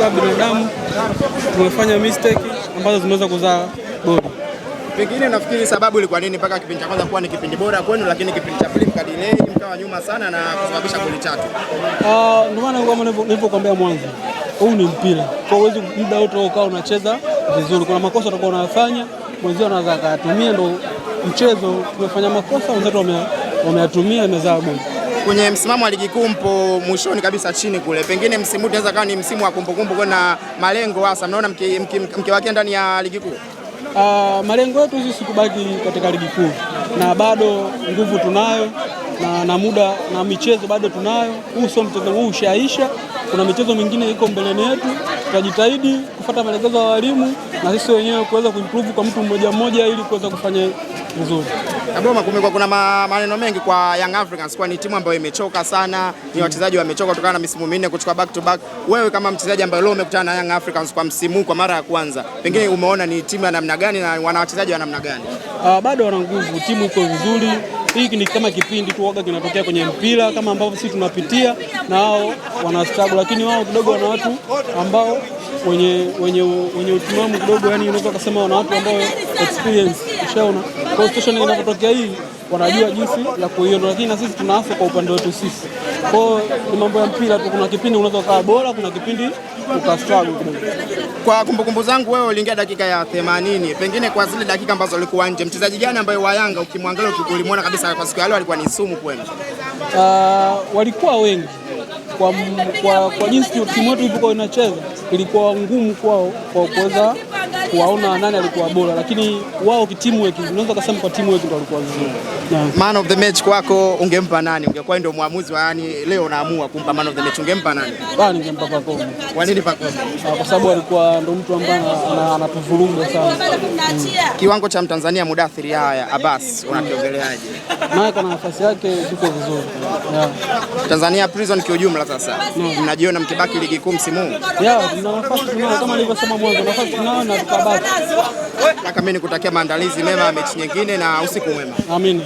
kama binadamu tumefanya mistake ambazo zimeweza kuzaa goli. Pengine nafikiri sababu ilikuwa nini mpaka kipindi cha kwanza kuwa ni kipindi bora kwenu, lakini kipindi cha pili mkadelay mkawa nyuma sana na kusababisha goli 3? Ndio maana kama nilivyokuambia mwanzo, huu ni mpira. Kwa hiyo muda wote ukao unacheza vizuri. Kuna makosa utakuwa unayafanya, mwenzio anaweza akayatumia, ndio mchezo. Tumefanya makosa, wenzetu wameyatumia, imezaa goli. Kwenye msimamo wa ligi kuu mpo mwishoni kabisa chini kule. Pengine msimu unaweza kuwa ni msimu wa kumbukumbu na malengo hasa. Mnaona mkiwakia ndani ya ligi kuu? Malengo yetu sisi kubaki katika ligi kuu, na bado nguvu tunayo na muda na michezo bado tunayo. Huu sio mchezo huu ushaisha, kuna michezo mingine iko mbeleni yetu. Tutajitahidi kufuata maelekezo ya walimu na sisi wenyewe kuweza kuimprove kwa mtu mmoja mmoja ili kuweza kufanya vizuri. Kaboma, kumekuwa kuna maneno mengi kwa Young Africans kwa ni timu ambayo imechoka sana, ni wachezaji wamechoka kutokana na misimu minne kuchukua back to back. Wewe kama mchezaji ambaye leo umekutana na Young Africans kwa msimu kwa mara ya kwanza, pengine umeona ni timu ya namna gani na wana wachezaji wa namna gani? Bado wana nguvu, timu iko vizuri. Hii ni kama kipindi tu waga kinatokea kwenye mpira kama ambavyo sisi tunapitia, na wao wana struggle, lakini wao kidogo wana watu ambao wenye utimamu kidogo, yani unaweza kusema wana watu ambao experience, ushaona. Kwa situation inapotokea hii wanajua jinsi ya kuiona, lakini na sisi tunaanza kwa upande wetu sisi. Kwa hiyo ni mambo ya mpira tu, kuna kipindi unaweza kuwa bora, kuna kipindi ukastruggle kidogo. Kwa kumbukumbu zangu wewe uliingia dakika ya 80, pengine kwa zile dakika ambazo ulikuwa nje, mchezaji gani ambaye wa Yanga ukimwangalia ulimuona kabisa kwa siku ya leo alikuwa ni sumu kwenu? Walikuwa wengi. Kwa jinsi timu yetu ilikuwa inacheza, ilikuwa ngumu kwao kwa kuweza kuwaona nani alikuwa bora, lakini wao kitimu wetu, unaweza kusema kwa timu wetu ndio walikuwa vizuri. Man of the match kwako ungempa nani? Ungekuwa ndio muamuzi wa, yani leo unaamua kumpa man of the match, ungempa nani? Ningempa Pacome. Kwa nini Pacome? Kwa sababu alikuwa ndio mtu ambaye anatuvuruga sana. Kiwango cha Mtanzania Mudathir Yahya Abbas unakiongeleaje? Naye kana nafasi yake iko vizuri. Tanzania Prison kiujumla sasa. Mnajiona mkibaki ligi kuu msimu huu? Tuna nafasi tunayo, kama nilivyosema mwanzo, nafasi tunayo na tukabaki. Kama mimi nikutakia maandalizi mema ya mechi nyingine na usiku mwema. Amini.